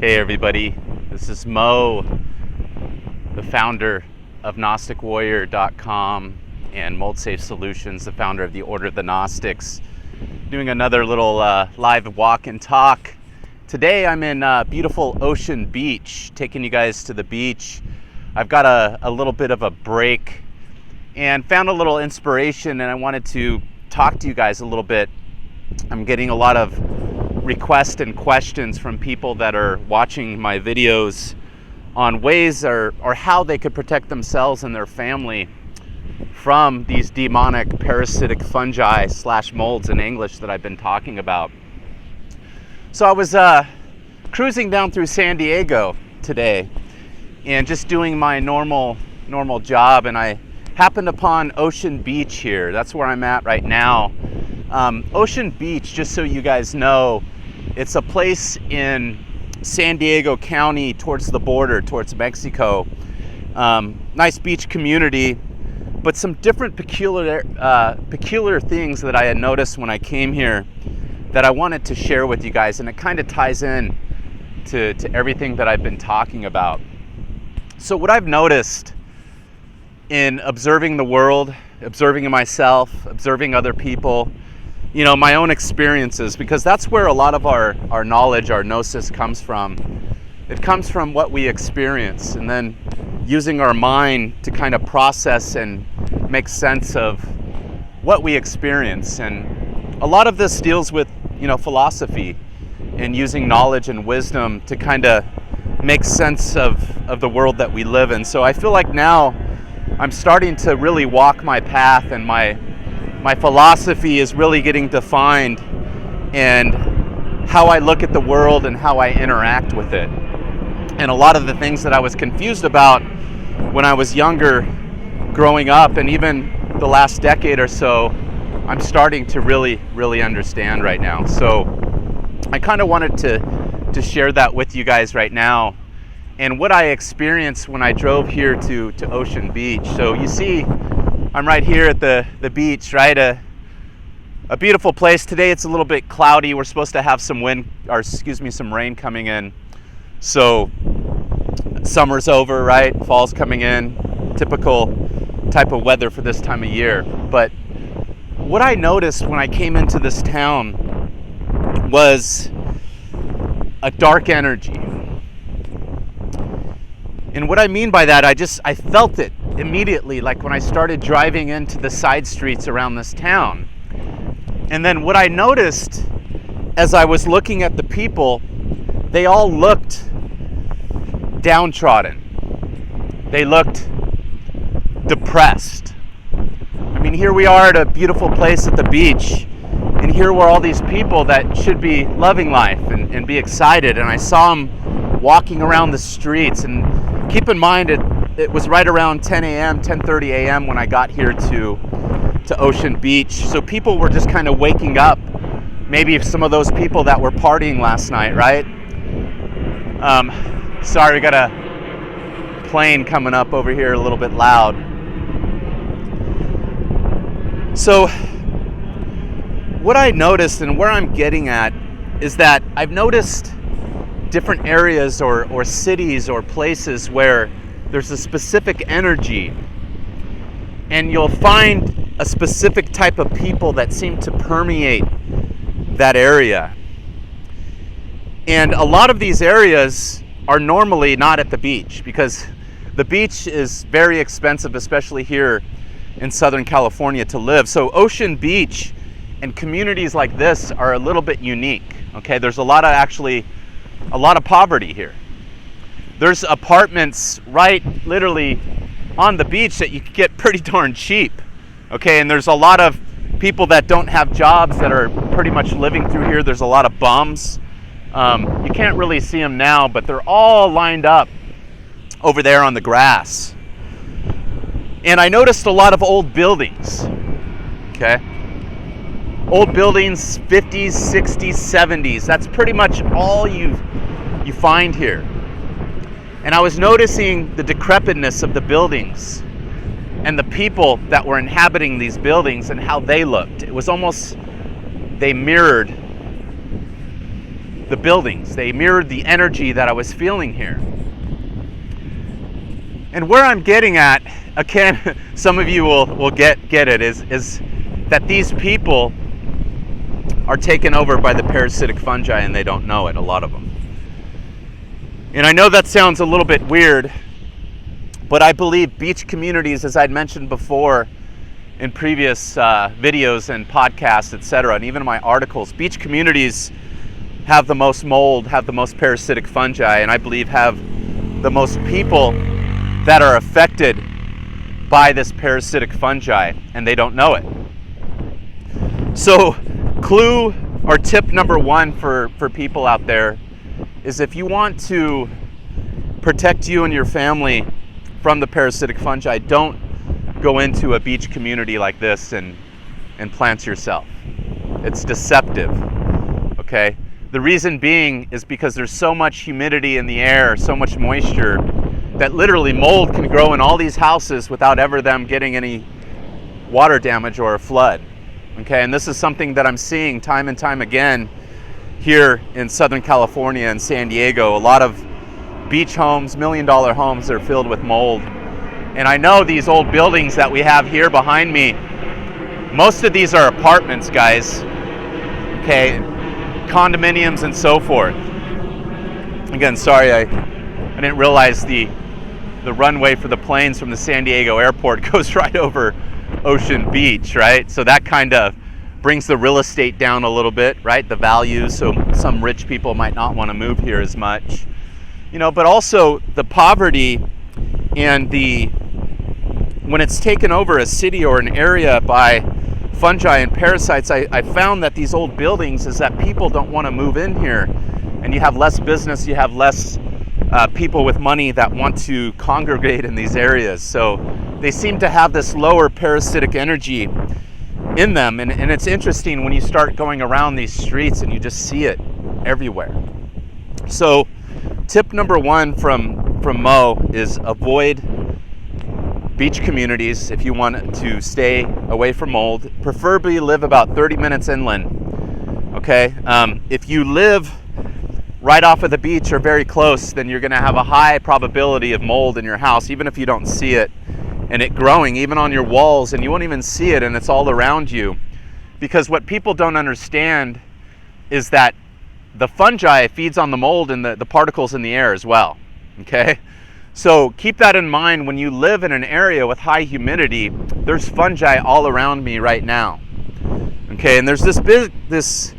Hey everybody, this is Mo, the founder of GnosticWarrior.com and Mold Safe Solutions, the founder of the Order of the Gnostics, doing another little live walk and talk. Today I'm in beautiful Ocean Beach, taking you guys to the beach. I've got a little bit of a break and found a little inspiration, and I wanted to talk to you guys a little bit. I'm getting a lot of requests and questions from people that are watching my videos on ways or how they could protect themselves and their family from these demonic parasitic fungi / molds in English that I've been talking about. So I was cruising down through San Diego today and just doing my normal job, and I happened upon Ocean Beach here. That's where I'm at right now. Ocean Beach, just so you guys know, it's a place in San Diego County towards the border, towards Mexico. Nice beach community, but some different peculiar things that I had noticed when I came here that I wanted to share with you guys, and it kind of ties in to everything that I've been talking about. So what I've noticed in observing the world, observing myself, observing other people, you know, my own experiences, because that's where a lot of our knowledge, our gnosis comes from. It comes from what we experience, and then using our mind to kind of process and make sense of what we experience. And a lot of this deals with, you know, philosophy and using knowledge and wisdom to kind of make sense of the world that we live in. So I feel like now I'm starting to really walk my path, and my philosophy is really getting defined, and how I look at the world and how I interact with it. And a lot of the things that I was confused about when I was younger, growing up, and even the last decade or so, I'm starting to really understand right now. So I kind of wanted to share that with you guys right now, and what I experienced when I drove here to Ocean Beach. So you see, I'm right here at the beach, right? A beautiful place. Today it's a little bit cloudy. We're supposed to have some some rain coming in. So summer's over, right? Fall's coming in. Typical type of weather for this time of year. But what I noticed when I came into this town was a dark energy. And what I mean by that, I felt it immediately, like when I started driving into the side streets around this town. And then what I noticed as I was looking at the people, they all looked downtrodden. They looked depressed. I mean, here we are at a beautiful place at the beach, and here were all these people that should be loving life and be excited. And I saw them walking around the streets, and keep in mind it was right around 10 a.m., 10:30 a.m. when I got here to Ocean Beach. So people were just kind of waking up. Maybe some of those people that were partying last night, right? Sorry, we got a plane coming up over here a little bit loud. So what I noticed, and where I'm getting at, is that I've noticed different areas or cities or places where there's a specific energy, and you'll find a specific type of people that seem to permeate that area. And a lot of these areas are normally not at the beach, because the beach is very expensive, especially here in Southern California, to live. So Ocean Beach and communities like this are a little bit unique. Okay, there's a lot of poverty here. There's apartments right literally on the beach that you can get pretty darn cheap. Okay, and there's a lot of people that don't have jobs that are pretty much living through here. There's a lot of bums. You can't really see them now, but they're all lined up over there on the grass. And I noticed a lot of old buildings. Okay, old buildings, 50s, 60s, 70s. That's pretty much all you find here. And I was noticing the decrepitness of the buildings and the people that were inhabiting these buildings and how they looked. It was almost, they mirrored the buildings. They mirrored the energy that I was feeling here. And where I'm getting at, again, some of you will get it, is that these people are taken over by the parasitic fungi and they don't know it, a lot of them. And I know that sounds a little bit weird, but I believe beach communities, as I'd mentioned before in previous videos and podcasts, etc., and even in my articles, beach communities have the most mold, have the most parasitic fungi, and I believe have the most people that are affected by this parasitic fungi, and they don't know it. So clue or tip number one for people out there is, if you want to protect you and your family from the parasitic fungi, don't go into a beach community like this and plant yourself. It's deceptive, okay? The reason being is because there's so much humidity in the air, so much moisture, that literally mold can grow in all these houses without ever them getting any water damage or a flood. Okay, and this is something that I'm seeing time and time again here in Southern California and San Diego. A lot of beach homes, $1 million homes, are filled with mold. And I know these old buildings that we have here behind me, most of these are apartments, guys. Okay, condominiums and so forth. Again, sorry, I didn't realize the runway for the planes from the San Diego airport goes right over Ocean Beach, right? So that kind of brings the real estate down a little bit, right? The values, so some rich people might not want to move here as much, you know, but also the poverty and when it's taken over a city or an area by fungi and parasites, I found that these old buildings is that people don't want to move in here, and you have less business, you have less people with money that want to congregate in these areas. So they seem to have this lower parasitic energy in them. And it's interesting when you start going around these streets and you just see it everywhere. So tip number one from Mo is avoid beach communities if you want to stay away from mold. Preferably live about 30 minutes inland. Okay, if you live right off of the beach or very close, then you're going to have a high probability of mold in your house, even if you don't see it, and it growing even on your walls, and you won't even see it, and it's all around you. Because what people don't understand is that the fungi feeds on the mold and the particles in the air as well. Okay, so keep that in mind when you live in an area with high humidity. There's fungi all around me right now. Okay, and there's this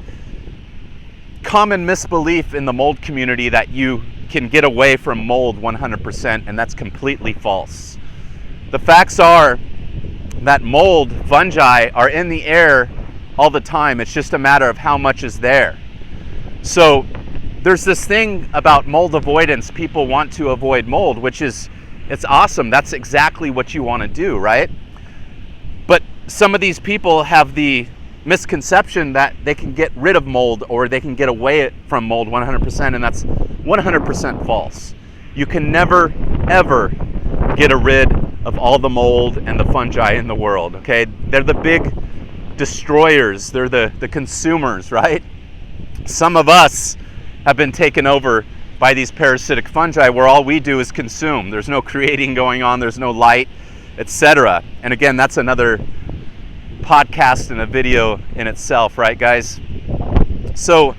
common misbelief in the mold community that you can get away from mold 100%, and that's completely false. The facts are that mold, fungi, are in the air all the time. It's just a matter of how much is there. So there's this thing about mold avoidance. People want to avoid mold, which is, it's awesome. That's exactly what you want to do, right? But some of these people have the misconception that they can get rid of mold or they can get away from mold 100%, and that's 100% false. You can never, ever get rid of all the mold and the fungi in the world, okay? They're the big destroyers. They're the consumers, right? Some of us have been taken over by these parasitic fungi where all we do is consume. There's no creating going on, there's no light, etc. And again, that's another podcast and a video in itself, right, guys? So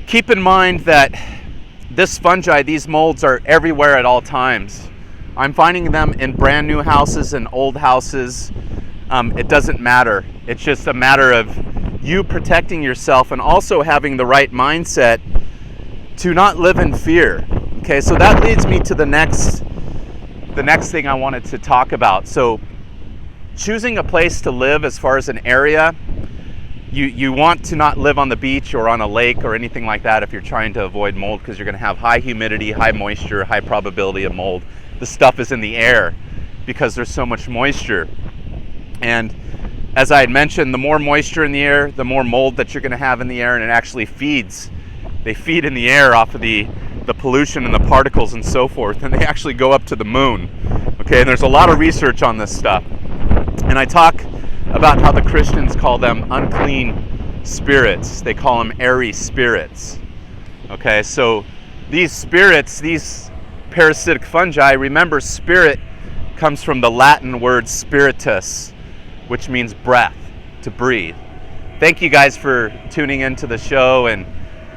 keep in mind that this fungi, these molds, are everywhere at all times. I'm finding them in brand new houses and old houses. It doesn't matter. It's just a matter of you protecting yourself and also having the right mindset to not live in fear. Okay, so that leads me to the next thing I wanted to talk about. So choosing a place to live as far as an area, you want to not live on the beach or on a lake or anything like that if you're trying to avoid mold, because you're going to have high humidity, high moisture, high probability of mold. The stuff is in the air because there's so much moisture. And as I had mentioned, the more moisture in the air, the more mold that you're going to have in the air, and it actually feeds. They feed in the air off of the pollution and the particles and so forth, and they actually go up to the moon. Okay, and there's a lot of research on this stuff. And I talk about how the Christians call them unclean spirits. They call them airy spirits. Okay, so these spirits, these parasitic fungi, remember spirit comes from the Latin word spiritus, which means breath, to breathe. Thank you guys for tuning into the show and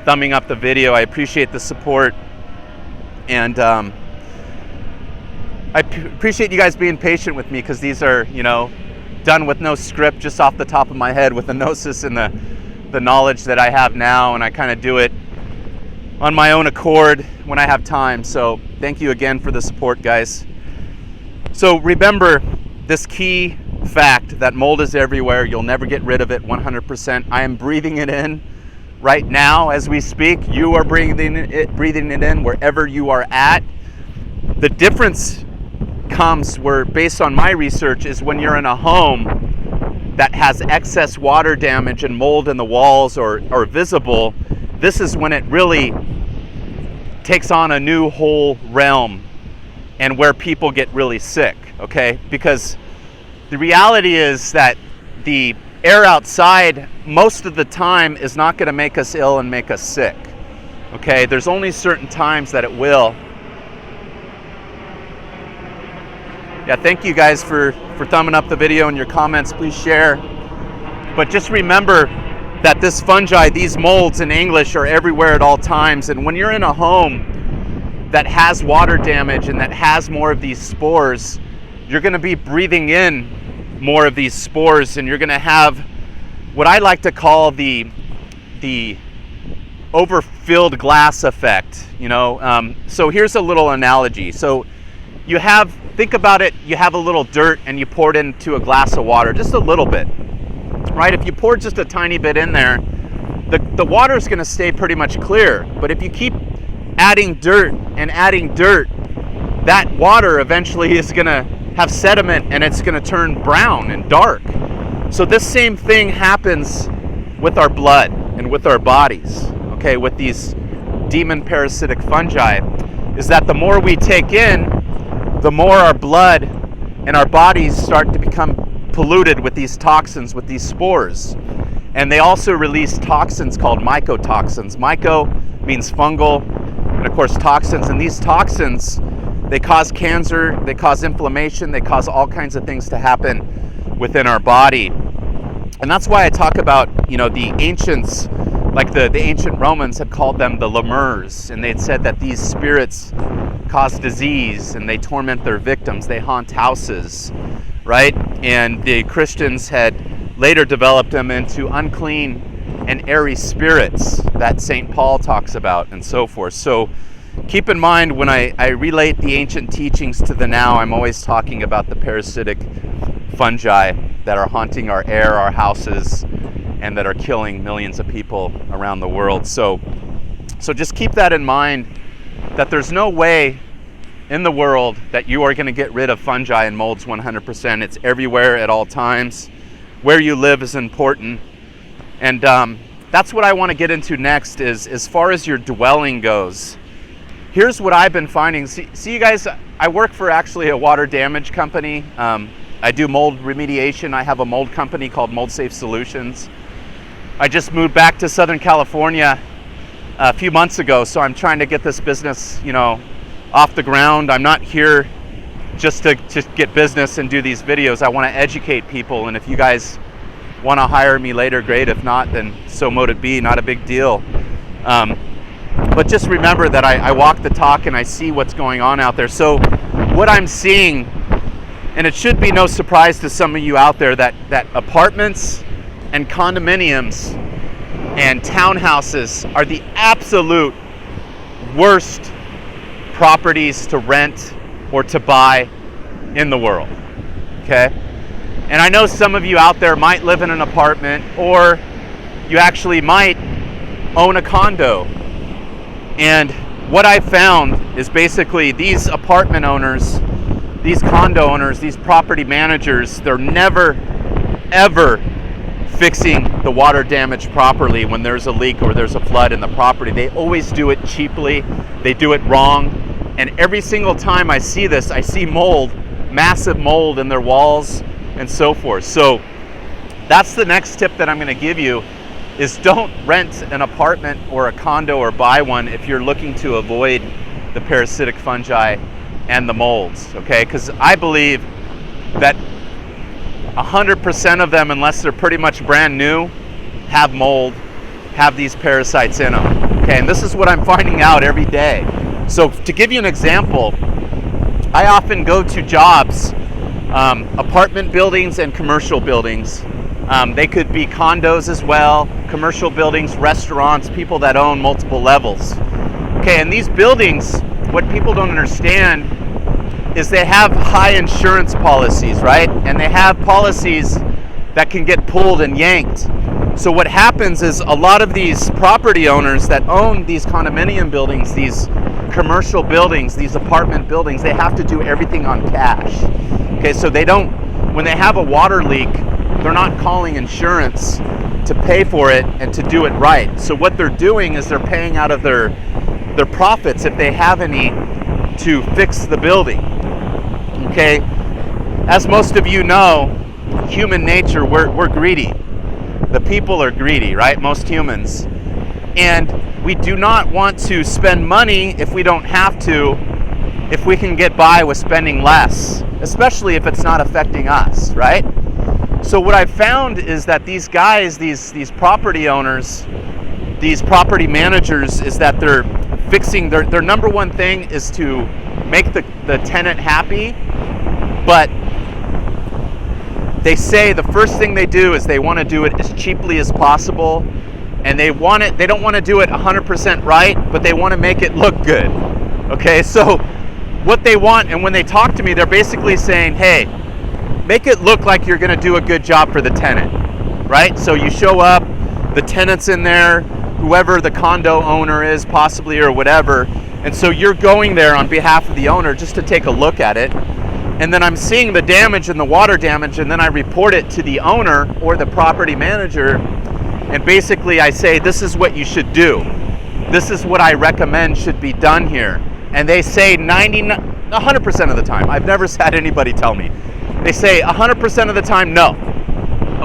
thumbing up the video. I appreciate the support, and I appreciate you guys being patient with me, because these are, done with no script, just off the top of my head with the gnosis and the knowledge that I have now, and I kind of do it on my own accord when I have time. So thank you again for the support, guys. So remember this key fact that mold is everywhere. You'll never get rid of it 100%. I am breathing it in right now as we speak. You are breathing it in wherever you are at. The difference comes where, based on my research, is when you're in a home that has excess water damage and mold in the walls or visible. This is when it really takes on a new whole realm, and where people get really sick, okay? Because the reality is that the air outside most of the time is not going to make us ill and make us sick, okay? There's only certain times that it will. Yeah, thank you guys for thumbing up the video and your comments. Please share. But just remember that this fungi, these molds in English, are everywhere at all times. And when you're in a home that has water damage and that has more of these spores, you're going to be breathing in more of these spores, and you're going to have what I like to call the overfilled glass effect. So here's a little analogy. So think about it, you have a little dirt and you pour it into a glass of water, just a little bit, right? If you pour just a tiny bit in there, the water is going to stay pretty much clear. But if you keep adding dirt and adding dirt, that water eventually is going to have sediment and it's going to turn brown and dark. So this same thing happens with our blood and with our bodies, okay, with these demon parasitic fungi, is that the more we take in, the more our blood and our bodies start to become polluted with these toxins, with these spores. And they also release toxins called mycotoxins. Myco means fungal, and of course toxins. And these toxins, they cause cancer, they cause inflammation, they cause all kinds of things to happen within our body. And that's why I talk about, the ancients, like the ancient Romans had called them the lemurs, and they'd said that these spirits cause disease and they torment their victims, they haunt houses, right? And the Christians had later developed them into unclean and airy spirits that St. Paul talks about, and so forth. So keep in mind, when I relate the ancient teachings to the now, I'm always talking about the parasitic fungi that are haunting our air, our houses, and that are killing millions of people around the world. So just keep that in mind, that there's no way in the world that you are going to get rid of fungi and molds 100%. It's everywhere at all times. Where you live is important. And that's what I want to get into next, is as far as your dwelling goes. Here's what I've been finding. See you guys, I work for actually a water damage company. I do mold remediation. I have a mold company called Mold Safe Solutions. I just moved back to Southern California a few months ago, so I'm trying to get this business, off the ground. I'm not here just to get business and do these videos. I want to educate people, and if you guys want to hire me later, great. If not, then so mote it be, not a big deal. But just remember that I walk the talk and I see what's going on out there. So what I'm seeing, and it should be no surprise to some of you out there, that apartments and condominiums and townhouses are the absolute worst properties to rent or to buy in the world, okay? And I know some of you out there might live in an apartment, or you actually might own a condo. And what I found is basically these apartment owners, these condo owners, these property managers, they're never, ever fixing the water damage properly when there's a leak or there's a flood in the property. They always do it cheaply. They do it wrong. And every single time I see this, I see mold, massive mold in their walls and so forth. So that's the next tip that I'm going to give you, is don't rent an apartment or a condo or buy one if you're looking to avoid the parasitic fungi and the molds, okay? Because I believe that 100% of them, unless they're pretty much brand new, have mold, have these parasites in them, okay? And this is what I'm finding out every day. So to give you an example, I often go to jobs, apartment buildings and commercial buildings. They could be condos as well, commercial buildings, restaurants, people that own multiple levels. Okay, and these buildings, what people don't understand is they have high insurance policies, right? And they have policies that can get pulled and yanked. So what happens is a lot of these property owners that own these condominium buildings, these commercial buildings, these apartment buildings, they have to do everything on cash. Okay, so they don't, when they have a water leak, they're not calling insurance to pay for it and to do it right. So what they're doing is they're paying out of their profits, if they have any, to fix the building. Okay, as most of you know, human nature, we're greedy. The people are greedy, right? Most humans. And we do not want to spend money if we don't have to, if we can get by with spending less, especially if it's not affecting us, right? So what I've found is that these guys, these property owners, these property managers, is that they're fixing, their number one thing is to make the tenant happy, but they say the first thing they do is they want to do it as cheaply as possible, and they don't want to do it 100% right, but they want to make it look good. Okay, so what they want, and when they talk to me, they're basically saying, hey, make it look like you're going to do a good job for the tenant, right? So you show up, the tenant's in there, whoever the condo owner is possibly or whatever, and so you're going there on behalf of the owner just to take a look at it, and then I'm seeing the damage and the water damage, and then I report it to the owner or the property manager, and basically I say, this is what you should do. This is what I recommend should be done here. And they say 100% of the time, I've never had anybody tell me, they say 100% of the time, no,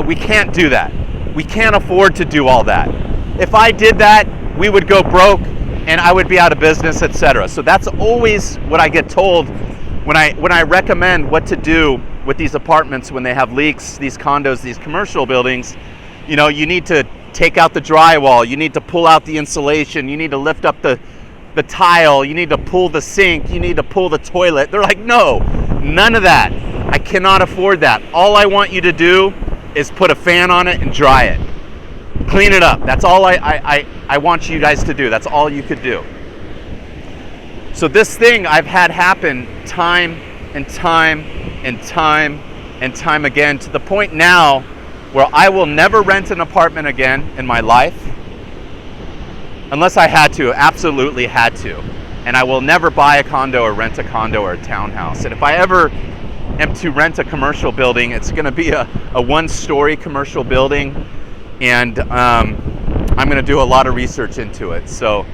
we can't do that. We can't afford to do all that. If I did that, we would go broke and I would be out of business, etc. So that's always what I get told when I recommend what to do with these apartments when they have leaks, these condos, these commercial buildings. You know, you need to take out the drywall, you need to pull out the insulation, you need to lift up the tile, you need to pull the sink, you need to pull the toilet. They're like, no, none of that. I cannot afford that. All I want you to do is put a fan on it and dry it. Clean it up. That's all I want you guys to do. That's all you could do. So this thing I've had happen time and time and time and time again, to the point now where I will never rent an apartment again in my life unless I had to, absolutely had to. And I will never buy a condo or rent a condo or a townhouse. And if I ever am to rent a commercial building, it's going to be a one-story commercial building, and I'm going to do a lot of research into it. So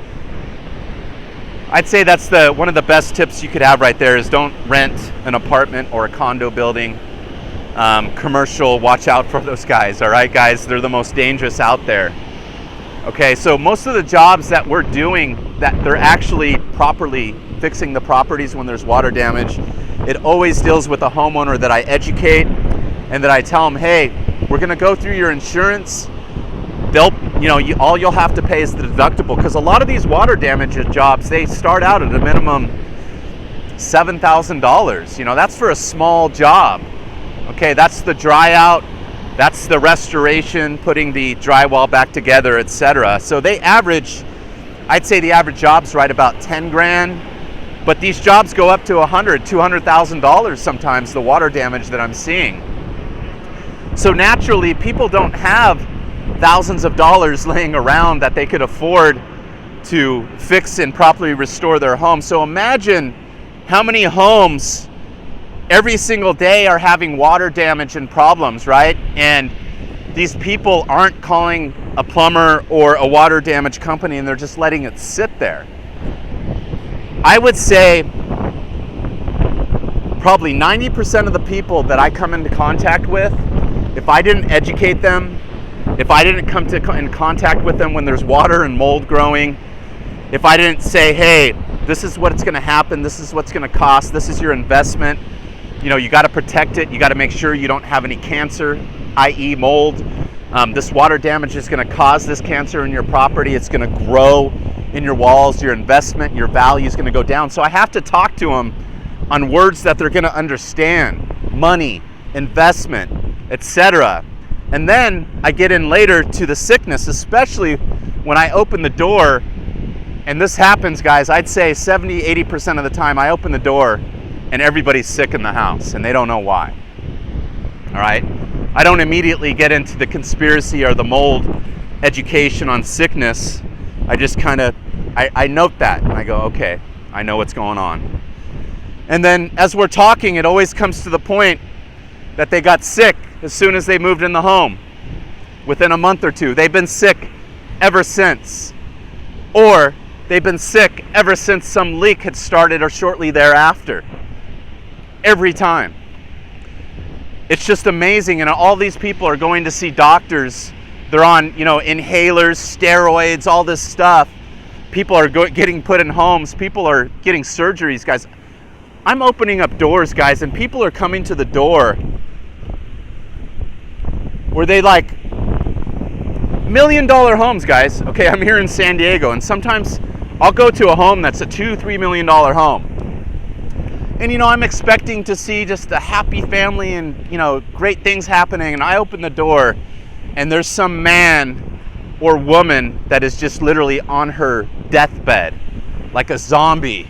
I'd say that's one of the best tips you could have right there, is don't rent an apartment or a condo building. Commercial, watch out for those guys, all right, guys? They're the most dangerous out there. Okay, so most of the jobs that we're doing, that they're actually properly fixing the properties when there's water damage, it always deals with a homeowner that I educate and that I tell them, hey, we're going to go through your insurance. They'll, all you'll have to pay is the deductible, because a lot of these water damage jobs, they start out at a minimum $7,000. That's for a small job. Okay, that's the dry out, that's the restoration, putting the drywall back together, etc. So they average, I'd say the average job's right about 10 grand, but these jobs go up to $200,000 sometimes, the water damage that I'm seeing. So naturally, people don't have thousands of dollars laying around that they could afford to fix and properly restore their home. So imagine how many homes every single day are having water damage and problems, right? And these people aren't calling a plumber or a water damage company, and they're just letting it sit there. I would say probably 90% of the people that I come into contact with, if I didn't educate them if I didn't come in contact with them when there's water and mold growing, if I didn't say, hey, this is what's going to happen, this is what's going to cost, this is your investment, you got to protect it, you got to make sure you don't have any cancer, i.e. mold. This water damage is going to cause this cancer in your property. It's going to grow in your walls. Your investment, your value is going to go down. So I have to talk to them on words that they're going to understand: money, investment, etc. And then I get in later to the sickness, especially when I open the door. And this happens, guys, I'd say 70-80% of the time I open the door and everybody's sick in the house and they don't know why. All right? I don't immediately get into the conspiracy or the mold education on sickness. I just I note that and I go, okay, I know what's going on. And then as we're talking, it always comes to the point that they got sick as soon as they moved in the home. Within a month or two, they've been sick ever since. Or they've been sick ever since some leak had started or shortly thereafter. Every time. It's just amazing, and all these people are going to see doctors. They're on, inhalers, steroids, all this stuff. People are getting put in homes. People are getting surgeries, guys. I'm opening up doors, guys, and people are coming to the door where they like $1 million homes, guys. Okay, I'm here in San Diego, and sometimes I'll go to a home that's a $2-3 million home. And, I'm expecting to see just a happy family and, great things happening. And I open the door and there's some man or woman that is just literally on her deathbed, like a zombie.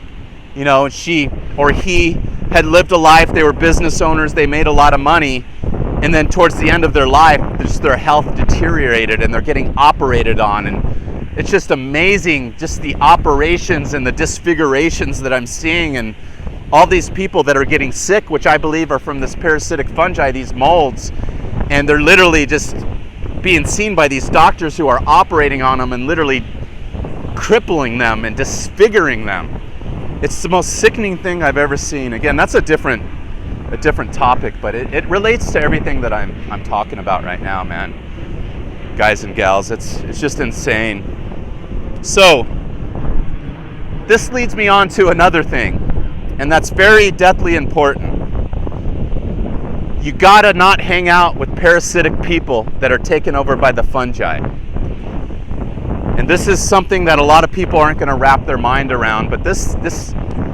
She or he had lived a life. They were business owners. They made a lot of money. And then towards the end of their life, just their health deteriorated and they're getting operated on. And it's just amazing, just the operations and the disfigurations that I'm seeing, and all these people that are getting sick, which I believe are from this parasitic fungi, these molds, and they're literally just being seen by these doctors who are operating on them and literally crippling them and disfiguring them. It's the most sickening thing I've ever seen. Again, that's a different topic, but it relates to everything that I'm talking about right now, man. Guys and gals, it's just insane. So this leads me on to another thing. And that's very deathly important. You gotta not hang out with parasitic people that are taken over by the fungi. And this is something that a lot of people aren't gonna wrap their mind around, but this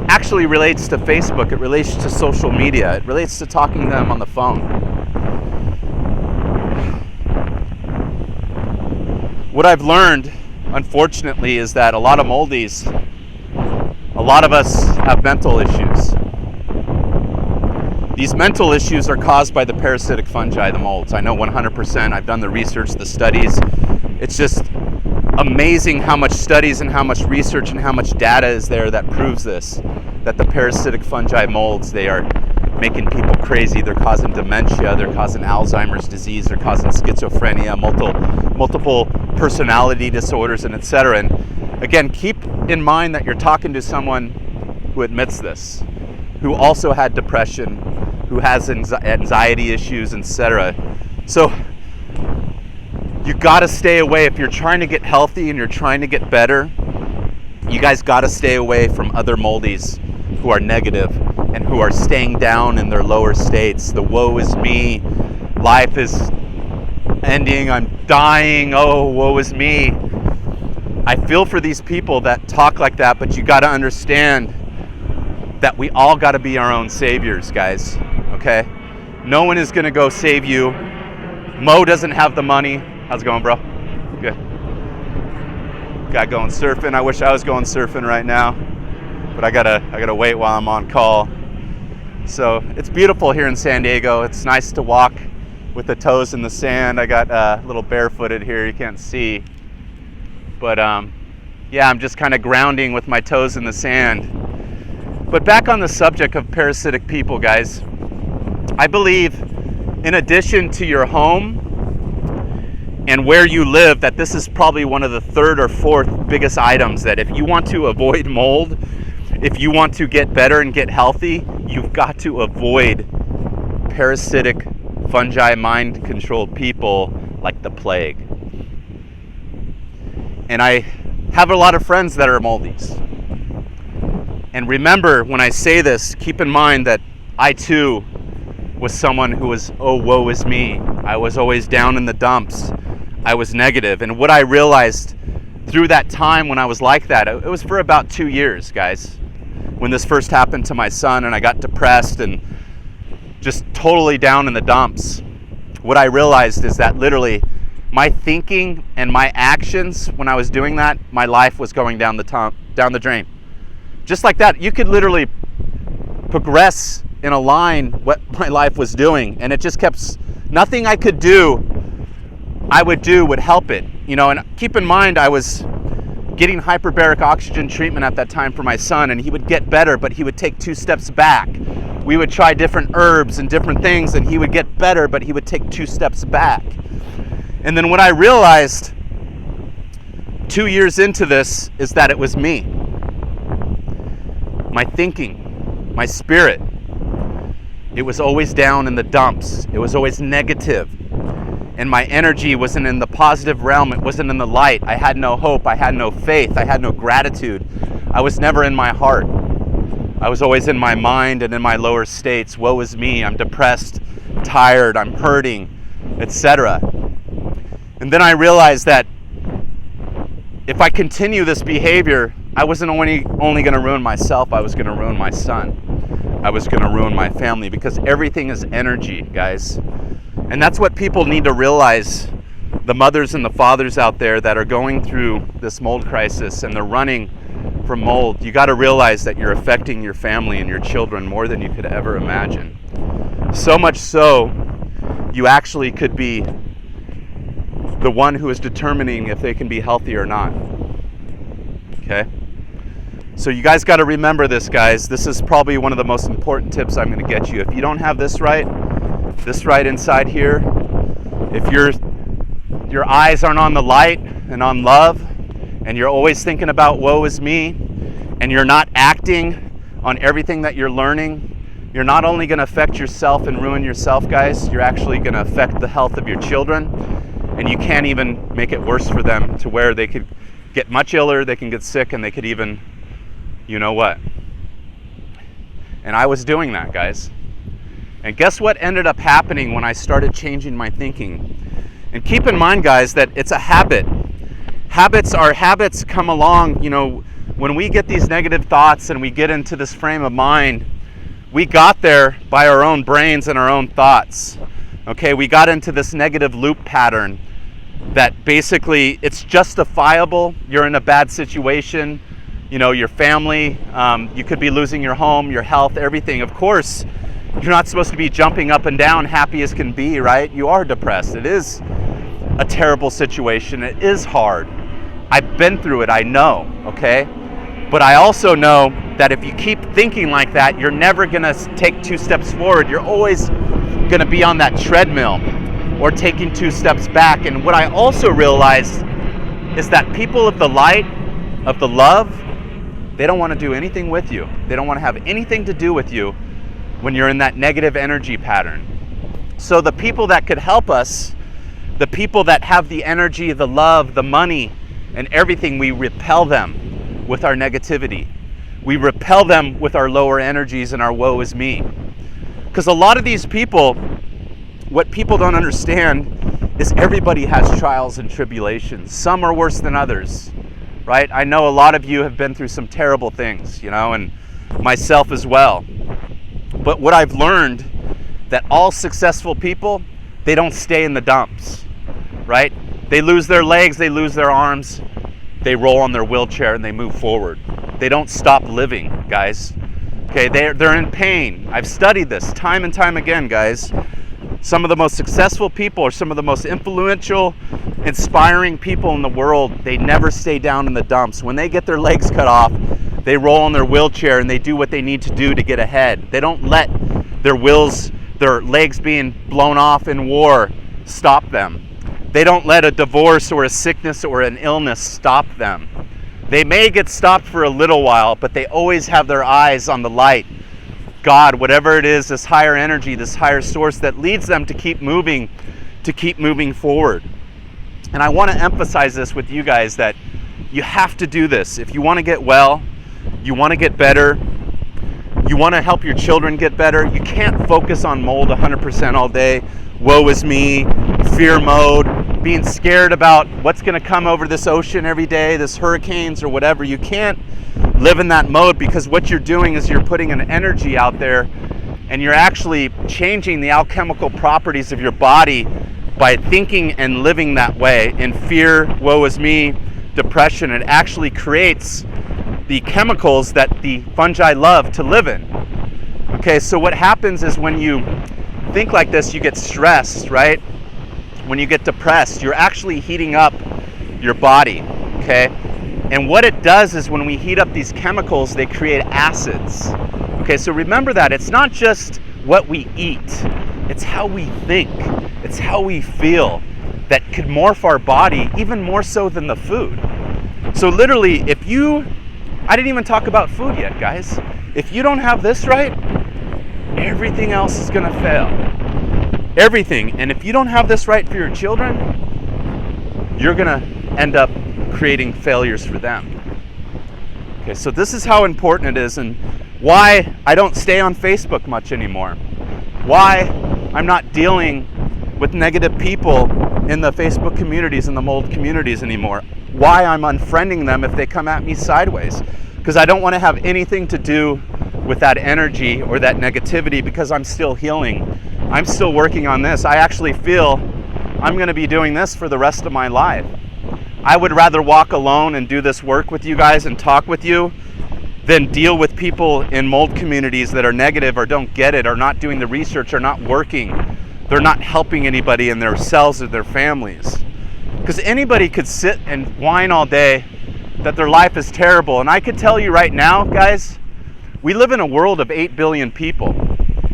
actually relates to Facebook, it relates to social media, it relates to talking to them on the phone. What I've learned, unfortunately, is that a lot of moldies, a lot of us have mental issues. These mental issues are caused by the parasitic fungi, the molds. I know 100%. I've done the research, the studies. It's just amazing how much studies and how much research and how much data is there that proves this, that the parasitic fungi molds, they are making people crazy. They're causing dementia, they're causing Alzheimer's disease, they're causing schizophrenia, multiple personality disorders, and etc. And again, keep in mind that you're talking to someone who admits this, who also had depression, who has anxiety issues, etc. So you gotta stay away. If you're trying to get healthy and you're trying to get better, you guys gotta stay away from other moldies who are negative and who are staying down in their lower states. The woe is me, life is ending, I'm dying, oh, woe is me. I feel for these people that talk like that, but you gotta understand that we all gotta be our own saviors, guys, okay? No one is gonna go save you. Mo doesn't have the money. How's it going, bro? Good. Got going surfing. I wish I was going surfing right now, but I gotta wait while I'm on call. So it's beautiful here in San Diego. It's nice to walk with the toes in the sand. I got a little barefooted here, you can't see. But yeah, I'm just kind of grounding with my toes in the sand. But back on the subject of parasitic people, guys, I believe in addition to your home and where you live, that this is probably one of the third or fourth biggest items, that if you want to avoid mold, if you want to get better and get healthy, you've got to avoid parasitic fungi mind-controlled people like the plague. And I have a lot of friends that are moldies. And remember, when I say this, keep in mind that I too was someone who was, oh, woe is me. I was always down in the dumps. I was negative. And what I realized through that time when I was like that, it was for about 2 years, guys, when this first happened to my son and I got depressed and just totally down in the dumps. What I realized is that literally my thinking and my actions when I was doing that, my life was going down the drain. Just like that, you could literally progress in a line what my life was doing, and it just kept, nothing I could do, I would do would help it. You know, and keep in mind, I was getting hyperbaric oxygen treatment at that time for my son, and he would get better, but he would take 2 steps back. We would try different herbs and different things, and he would get better, but he would take 2 steps back. And then what I realized 2 years into this is that it was me. My thinking, my spirit, it was always down in the dumps. It was always negative. And my energy wasn't in the positive realm. It wasn't in the light. I had no hope. I had no faith. I had no gratitude. I was never in my heart. I was always in my mind and in my lower states. Woe is me. I'm depressed, tired, I'm hurting, etc. And then I realized that if I continue this behavior, I wasn't only going to ruin myself, I was going to ruin my son. I was going to ruin my family, because everything is energy, guys. And that's what people need to realize, the mothers and the fathers out there that are going through this mold crisis and they're running from mold. You got to realize that you're affecting your family and your children more than you could ever imagine. So much so, you actually could be the one who is determining if they can be healthy or not. Okay? So you guys got to remember this, guys. This is probably one of the most important tips I'm going to get you. If you don't have this right inside here, if your eyes aren't on the light and on love, and you're always thinking about woe is me, and you're not acting on everything that you're learning, you're not only going to affect yourself and ruin yourself, guys, you're actually going to affect the health of your children, and you can't even make it worse for them to where they could get much iller, they can get sick, and they could even, you know what. And I was doing that, guys. And guess what ended up happening when I started changing my thinking? And keep in mind, guys, that it's a habit. Habits come along, you know, when we get these negative thoughts and we get into this frame of mind, we got there by our own brains and our own thoughts. Okay, we got into this negative loop pattern that basically it's justifiable. You're in a bad situation, you know, your family, you could be losing your home, your health, everything. Of course, you're not supposed to be jumping up and down, happy as can be, right? You are depressed. It is a terrible situation. It is hard. I've been through it, I know, okay? But I also know that if you keep thinking like that, you're never gonna take 2 steps forward. You're always gonna be on that treadmill or taking 2 steps back. And what I also realized is that people of the light, of the love, they don't wanna do anything with you. They don't wanna have anything to do with you when you're in that negative energy pattern. So the people that could help us, the people that have the energy, the love, the money, and everything, we repel them with our negativity. We repel them with our lower energies and our woe is me. Because a lot of these people, what people don't understand is everybody has trials and tribulations. Some are worse than others, right? I know a lot of you have been through some terrible things, you know, and myself as well. But what I've learned, that all successful people, they don't stay in the dumps, right? They lose their legs, they lose their arms, they roll on their wheelchair and they move forward. They don't stop living, guys. Okay, they're in pain. I've studied this time and time again, guys. Some of the most successful people or some of the most influential, inspiring people in the world, they never stay down in the dumps. When they get their legs cut off, they roll on their wheelchair and they do what they need to do to get ahead. They don't let their legs being blown off in war stop them. They don't let a divorce or a sickness or an illness stop them. They may get stopped for a little while, but they always have their eyes on the light. God, whatever it is, this higher energy, this higher source that leads them to keep moving forward. And I want to emphasize this with you guys, that you have to do this. If you want to get well, you want to get better, you want to help your children get better, you can't focus on mold 100% all day. Woe is me, fear mode, being scared about what's going to come over this ocean every day, this hurricanes or whatever. You can't live in that mode, because what you're doing is you're putting an energy out there, and you're actually changing the alchemical properties of your body by thinking and living that way. In fear, woe is me, depression, it actually creates the chemicals that the fungi love to live in. Okay, so what happens is when you think like this, you get stressed, right? When you get depressed, you're actually heating up your body, okay? And what it does is when we heat up these chemicals, they create acids. Okay, so remember that. It's not just what we eat, it's how we think, it's how we feel that could morph our body even more so than the food. So literally, I didn't even talk about food yet, guys. If you don't have this right, everything else is gonna fail. Everything. And if you don't have this right for your children, you're gonna end up creating failures for them. Okay, so this is how important it is, and why I don't stay on Facebook much anymore. Why I'm not dealing with negative people in the Facebook communities and the mold communities anymore. Why I'm unfriending them if they come at me sideways. Because I don't want to have anything to do with that energy or that negativity, because I'm still healing. I'm still working on this. I actually feel I'm going to be doing this for the rest of my life. I would rather walk alone and do this work with you guys and talk with you than deal with people in mold communities that are negative or don't get it or not doing the research or not working. They're not helping anybody in their cells or their families. Because anybody could sit and whine all day that their life is terrible. And I could tell you right now, guys, we live in a world of 8 billion people.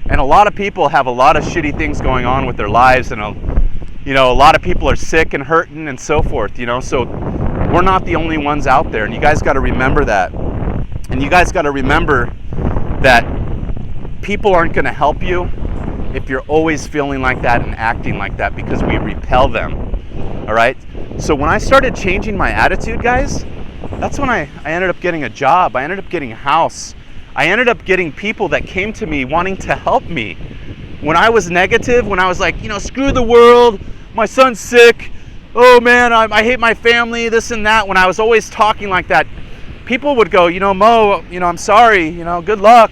And a lot of people have a lot of shitty things going on with their lives, and a lot of people are sick and hurting and so forth, so we're not the only ones out there, and you guys got to remember that. And you guys got to remember that people aren't going to help you if you're always feeling like that and acting like that, because we repel them. All right, so when I started changing my attitude, guys, that's when I ended up getting a job. I ended up getting a house. I ended up getting people that came to me wanting to help me. When I was negative, when I was like, screw the world, my son's sick, oh man, I hate my family, this and that, when I was always talking like that, people would go, Mo, I'm sorry, good luck.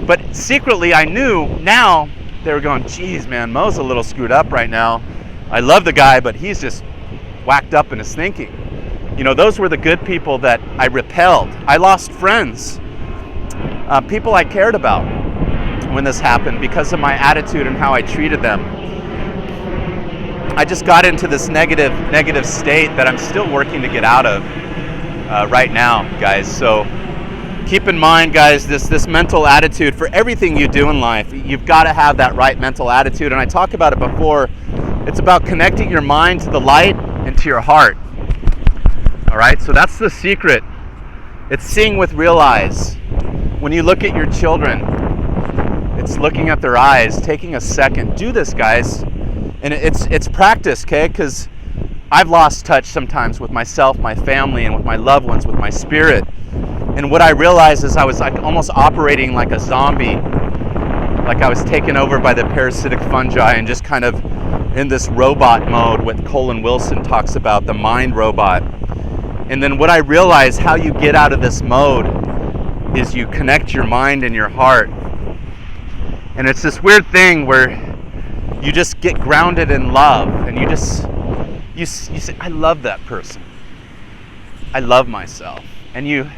But secretly I knew now they were going, geez, man, Mo's a little screwed up right now. I love the guy, but he's just whacked up in his thinking. Those were the good people that I repelled. I lost friends, people I cared about when this happened because of my attitude and how I treated them. I just got into this negative state that I'm still working to get out of right now, guys. So keep in mind, guys, this mental attitude for everything you do in life. You've got to have that right mental attitude. And I talked about it before. It's about connecting your mind to the light and to your heart. All right, so that's the secret. It's seeing with real eyes. When you look at your children, it's looking at their eyes, taking a second. Do this, guys. And it's practice, okay? Because I've lost touch sometimes with myself, my family, and with my loved ones, with my spirit. And what I realized is I was like almost operating like a zombie, like I was taken over by the parasitic fungi and just kind of in this robot mode, what Colin Wilson talks about, the mind robot. And then what I realized, how you get out of this mode is you connect your mind and your heart. And it's this weird thing where you just get grounded in love, and you say, I love that person. I love myself. And you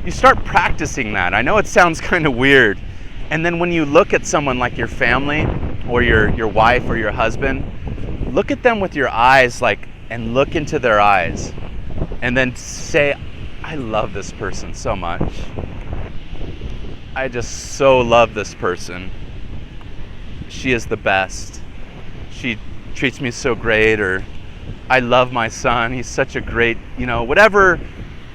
start practicing that. I know it sounds kind of weird. And then when you look at someone like your family or your wife or your husband, look at them with your eyes, and look into their eyes. And then say, I love this person so much. I just so love this person. She is the best. She treats me so great. Or I love my son. He's such a great, whatever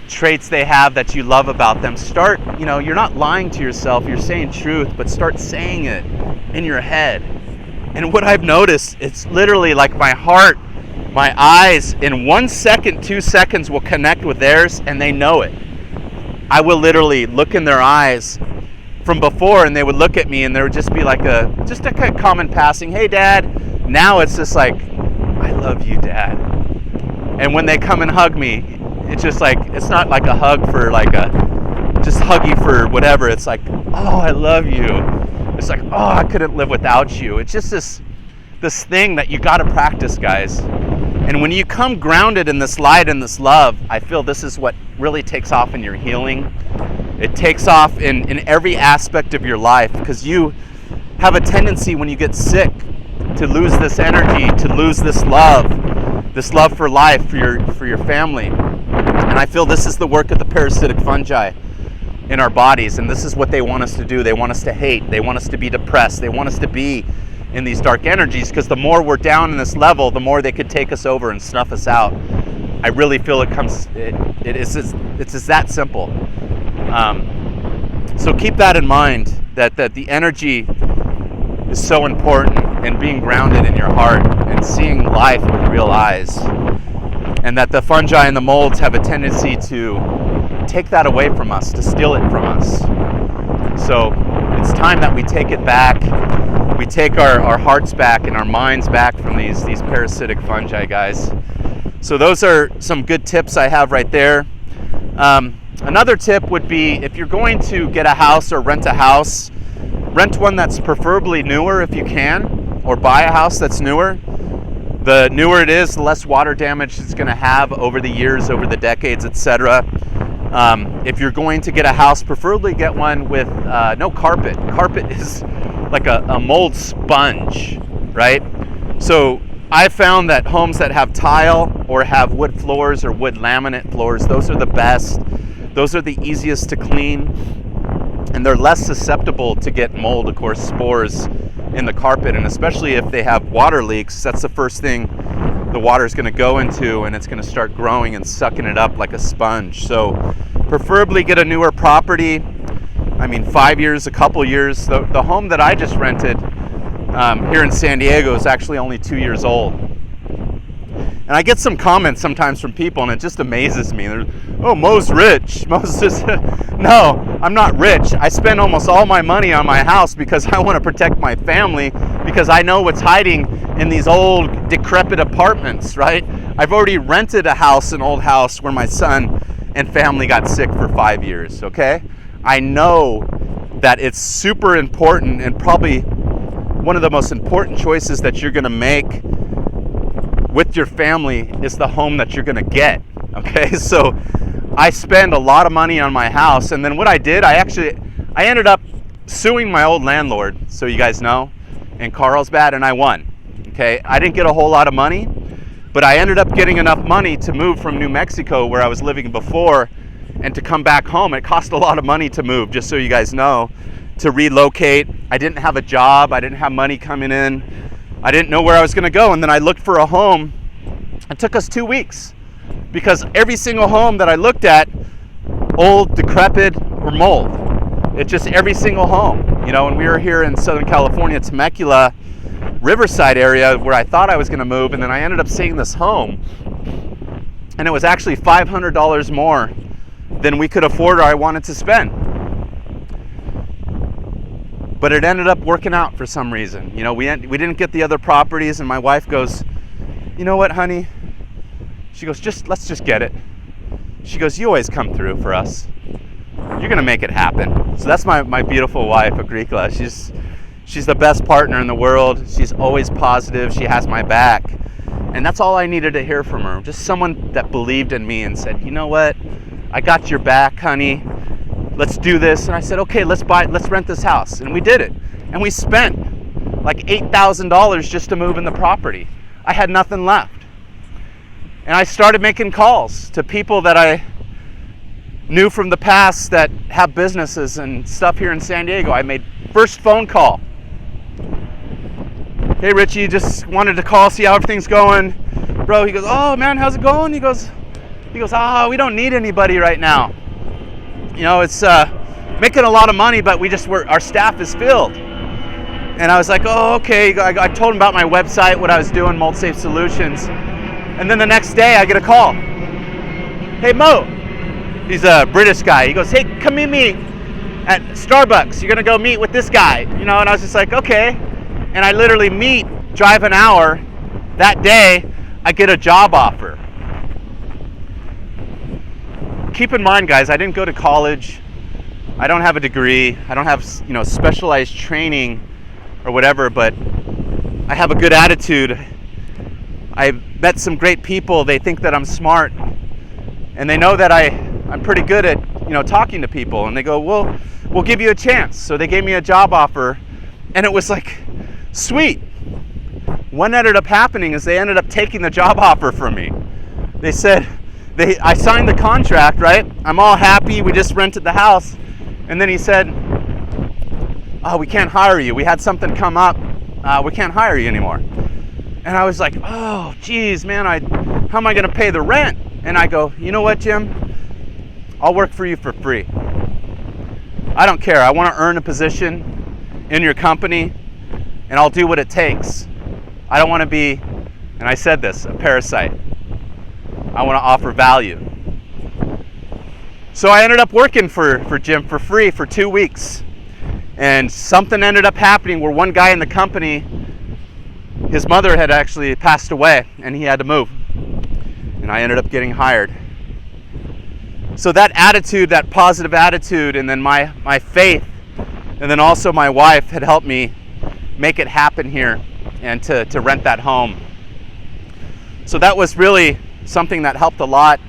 traits they have that you love about them. Start, you're not lying to yourself. You're saying truth, but start saying it in your head. And what I've noticed, it's literally like my heart My eyes in 1 second, 2 seconds will connect with theirs, and they know it. I will literally look in their eyes from before, and they would look at me, and there would just be like a common passing, "Hey, Dad." Now it's just like, "I love you, Dad." And when they come and hug me, it's just like, it's not like a hug for like a just huggy for whatever. It's like, "Oh, I love you." It's like, "Oh, I couldn't live without you." It's just this thing that you got to practice, guys. And when you come grounded in this light and this love, I feel this is what really takes off in your healing. It takes off in every aspect of your life, because you have a tendency when you get sick to lose this energy, to lose this love for life, for your family. And I feel this is the work of the parasitic fungi in our bodies, and this is what they want us to do. They want us to hate. They want us to be depressed. They want us to be in these dark energies, because the more we're down in this level, the more they could take us over and snuff us out. I really feel it's just that simple. So keep that in mind, that the energy is so important, and being grounded in your heart and seeing life with real eyes, and that the fungi and the molds have a tendency to take that away from us, to steal it from us. So it's time that we take it back. We take our hearts back and our minds back from these parasitic fungi, guys. So those are some good tips I have right there. Another tip would be, if you're going to get a house or rent a house, rent one that's preferably newer if you can, or buy a house that's newer. The newer it is, the less water damage it's going to have over the years, over the decades, etc. If you're going to get a house, preferably get one with no carpet. Carpet is like a mold sponge, right? So I found that homes that have tile or have wood floors or wood laminate floors, those are the best. Those are the easiest to clean, and they're less susceptible to get mold, of course, spores in the carpet. And especially if they have water leaks, that's the first thing the water is going to go into, and it's going to start growing and sucking it up like a sponge. So preferably get a newer property. I mean, 5 years, a couple years. The home that I just rented here in San Diego is actually only 2 years old. And I get some comments sometimes from people, and it just amazes me. They're, "Oh, Mo's rich." Mo's just, no, I'm not rich. I spend almost all my money on my house because I want to protect my family, because I know what's hiding in these old, decrepit apartments, right? I've already rented a house, an old house, where my son and family got sick for 5 years, okay? I know that it's super important, and probably one of the most important choices that you're going to make with your family is the home that you're going to get, okay? So I spend a lot of money on my house, and then what I did, I ended up suing my old landlord, so you guys know, in Carlsbad, and I won, okay? I didn't get a whole lot of money, but I ended up getting enough money to move from New Mexico, where I was living before, and to come back home. It cost a lot of money to move, just so you guys know, to relocate. I didn't have a job. I didn't have money coming in. I didn't know where I was going to go. And then I looked for a home. It took us 2 weeks, because every single home that I looked at, old, decrepit, or mold. It's just every single home. You know, when we were here in Southern California, Temecula, Riverside area, where I thought I was going to move, and then I ended up seeing this home, and it was actually $500 more than we could afford or I wanted to spend. But it ended up working out for some reason. You know, we didn't get the other properties, and my wife goes, "You know what, honey?" She goes, let's just get it. She goes, "You always come through for us. You're gonna make it happen." So that's my beautiful wife, Agricola. She's the best partner in the world. She's always positive. She has my back. And that's all I needed to hear from her. Just someone that believed in me and said, "You know what? I got your back, honey. Let's do this." And I said, "Okay, let's rent this house." And we did it. And we spent like $8,000 just to move in the property. I had nothing left. And I started making calls to people that I knew from the past that have businesses and stuff here in San Diego. I made first phone call. "Hey, Richie, just wanted to call, see how everything's going." Bro, he goes, "Oh man, how's it going?" He goes, "Oh, we don't need anybody right now. You know, it's making a lot of money, but our staff is filled." And I was like, "Oh, okay." I told him about my website, what I was doing, Mold Safe Solutions. And then the next day I get a call. Hey Mo, he's a British guy. He goes, hey, come meet me at Starbucks. You're gonna go meet with this guy, you know? And I was just like, okay. And I literally drive an hour. That day, I get a job offer. Keep in mind, guys, I didn't go to college. I don't have a degree. I don't have, specialized training or whatever, but I have a good attitude. I've met some great people. They think that I'm smart, and they know that I'm pretty good at, talking to people. And they go, well, we'll give you a chance. So they gave me a job offer, and it was like, sweet. What ended up happening is they ended up taking the job offer from me. They said, I signed the contract, right? I'm all happy. We just rented the house. And then he said, oh, we can't hire you. We had something come up. We can't hire you anymore. And I was like, oh, geez, man, how am I going to pay the rent? And I go, you know what, Jim? I'll work for you for free. I don't care. I want to earn a position in your company, and I'll do what it takes. I don't want to be, and I said this, a parasite. I want to offer value. So I ended up working for Jim for free for 2 weeks. And something ended up happening where one guy in the company, his mother had actually passed away and he had to move. And I ended up getting hired. So that attitude, that positive attitude, and then my faith, and then also my wife had helped me make it happen here and to rent that home. So that was really something that helped a lot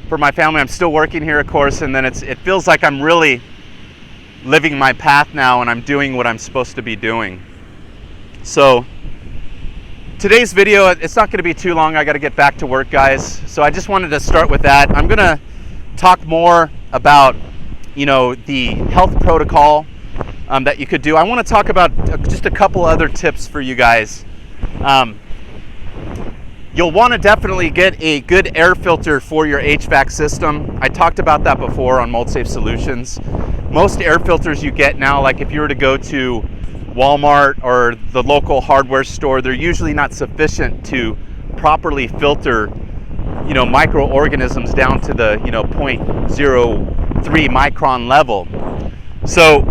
for my family. I'm still working here, of course, and then it feels like I'm really living my path now and I'm doing what I'm supposed to be doing. So today's video, it's not going to be too long. I got to get back to work, guys. So I just wanted to start with that. I'm going to talk more about, the health protocol that you could do. I want to talk about just a couple other tips for you guys. You'll want to definitely get a good air filter for your HVAC system. I talked about that before on Mold Safe Solutions. Most air filters you get now, like if you were to go to Walmart or the local hardware store, they're usually not sufficient to properly filter, microorganisms down to the, 0.03 micron level. So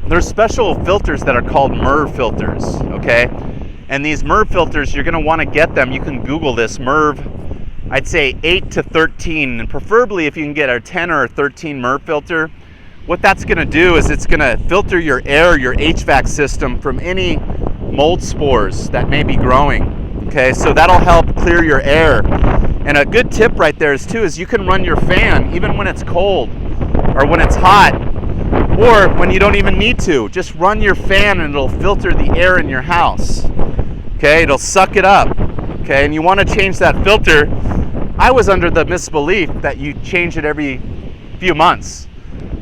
there's special filters that are called MERV filters, okay? And these MERV filters, you're going to want to get them. You can Google this, MERV, I'd say 8 to 13, and preferably if you can get a 10 or a 13 MERV filter. What that's going to do is it's going to filter your air, your HVAC system from any mold spores that may be growing, okay? So that'll help clear your air. And a good tip right there is you can run your fan even when it's cold or when it's hot, or when you don't even need to. Just run your fan and it'll filter the air in your house. Okay, it'll suck it up. Okay, and you want to change that filter. I was under the misbelief that you change it every few months.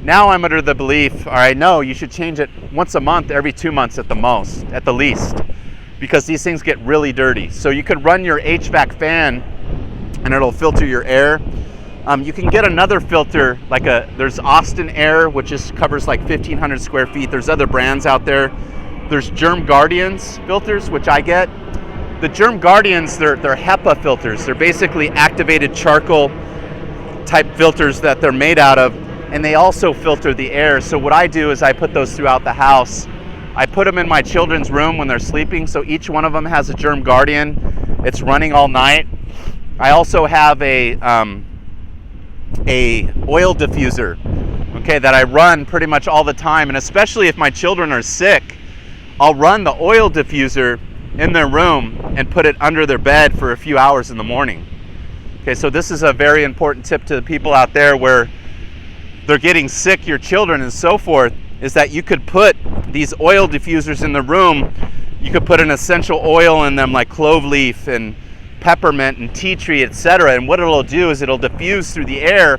Now I'm under the belief, all right, no, you should change it once a month, every 2 months at the least, because these things get really dirty. So you could run your HVAC fan and it'll filter your air. You can get another filter, there's Austin Air, which covers like 1,500 square feet. There's other brands out there. There's Germ Guardians filters, which I get. The Germ Guardians, they're HEPA filters. They're basically activated charcoal type filters that they're made out of, and they also filter the air. So what I do is I put those throughout the house. I put them in my children's room when they're sleeping, so each one of them has a Germ Guardian. It's running all night. I also have a oil diffuser, okay, that I run pretty much all the time, and especially if my children are sick, I'll run the oil diffuser in their room and put it under their bed for a few hours in the morning. Okay, so this is a very important tip to the people out there where they're getting sick, your children and so forth, is that you could put these oil diffusers in the room. You could put an essential oil in them like clove leaf and peppermint and tea tree, etc. And what it'll do is it'll diffuse through the air.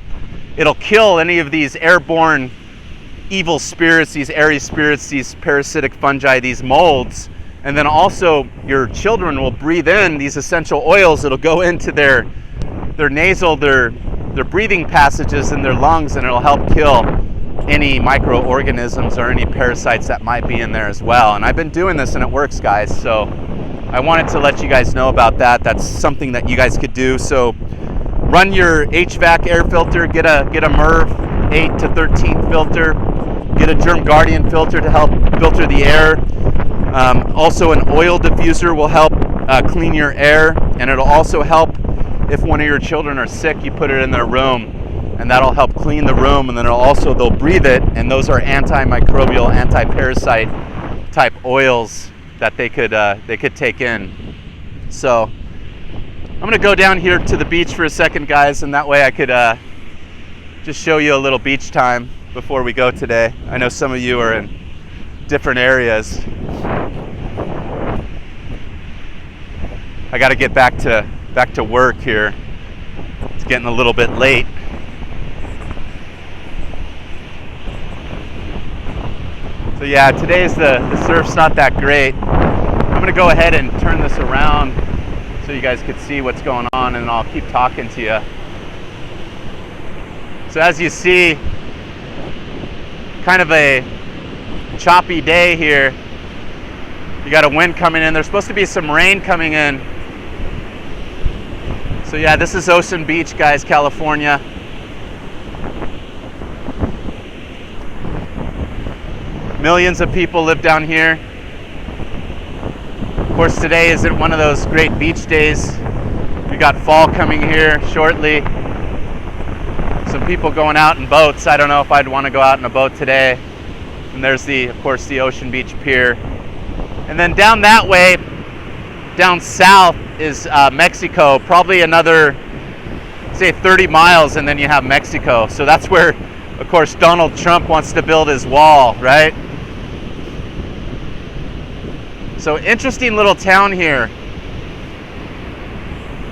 It'll kill any of these airborne evil spirits, these airy spirits, these parasitic fungi, these molds. And then also your children will breathe in these essential oils. It'll go into their nasal, their breathing passages in their lungs, and it'll help kill any microorganisms or any parasites that might be in there as well. And I've been doing this and it works, guys. So I wanted to let you guys know about that. That's something that you guys could do. So run your HVAC air filter, get a MERV 8 to 13 filter, get a Germ Guardian filter to help filter the air. Also an oil diffuser will help clean your air, and it'll also help if one of your children are sick, you put it in their room, and that'll help clean the room, and then they'll breathe it, and those are antimicrobial, anti-parasite type oils that they could take in. So I'm gonna go down here to the beach for a second, guys, and that way I could just show you a little beach time before we go today. I know some of you are in different areas. I got to get back to work here. It's getting a little bit late. So yeah, today's the surf's not that great. I'm gonna go ahead and turn this around so you guys could see what's going on, and I'll keep talking to you. So as you see, kind of a choppy day here. You got a wind coming in. There's supposed to be some rain coming in. So yeah, this is Ocean Beach, guys, California. Millions of people live down here. Of course, today isn't one of those great beach days. We got fall coming here shortly. Some people going out in boats. I don't know if I'd want to go out in a boat today. And there's of course, the Ocean Beach Pier. And then down that way, down south, is Mexico, probably another, say, 30 miles, and then you have Mexico. So that's where, of course, Donald Trump wants to build his wall, right? So interesting little town here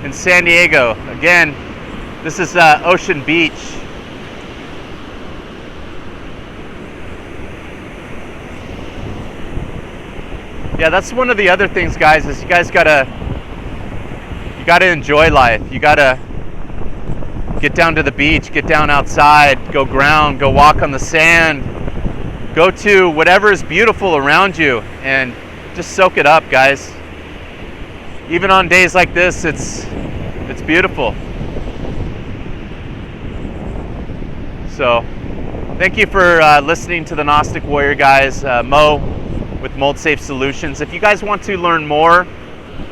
in San Diego. Again, this is Ocean Beach. Yeah, that's one of the other things, guys, is you guys gotta enjoy life. You gotta get down to the beach, get down outside, go ground, go walk on the sand, go to whatever is beautiful around you, and just soak it up, guys. Even on days like this, it's beautiful. So thank you for listening to the Gnostic Warrior, guys. Mo with Mold Safe Solutions. If you guys want to learn more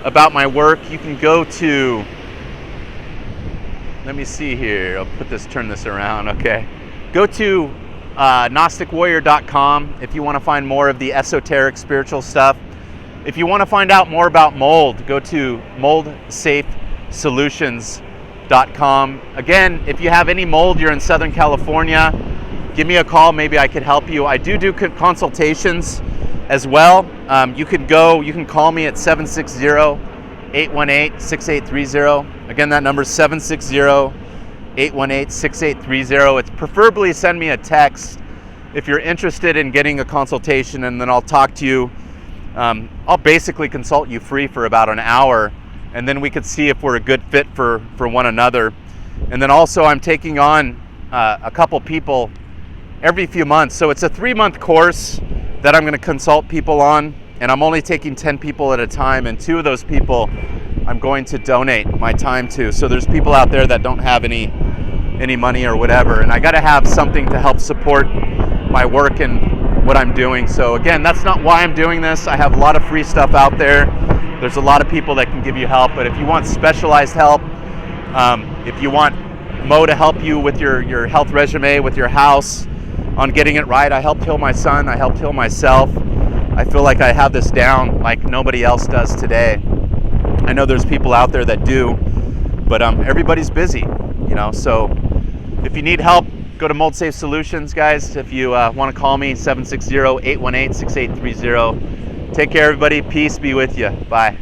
about my work, you can go to, let me see here, I'll turn this around, okay. Go to GnosticWarrior.com if you want to find more of the esoteric spiritual stuff. If you want to find out more about mold, go to moldsafesolutions.com. Again, if you have any mold, you're in Southern California, give me a call, maybe I could help you. I do consultations as well. You can call me at 760-818-6830. Again, that number is 760-818-6830. It's preferably send me a text if you're interested in getting a consultation, and then I'll talk to you. I'll basically consult you free for about an hour, and then we could see if we're a good fit for one another. And then also I'm taking on a couple people every few months. So it's a 3-month course that I'm going to consult people on, and I'm only taking 10 people at a time, and 2 of those people I'm going to donate my time to. So there's people out there that don't have any money or whatever, and I got to have something to help support my work and what I'm doing. So again, that's not why I'm doing this. I have a lot of free stuff out there. There's a lot of people that can give you help, but if you want specialized help, if you want Mo to help you with your health resume, with your house, on getting it right. I helped heal my son. I helped heal myself. I feel like I have this down like nobody else does today. I know there's people out there that do, but everybody's busy, you know. So if you need help, go to Mold Safe Solutions, guys. If you want to call me, 760-818-6830. Take care, everybody. Peace be with you. Bye.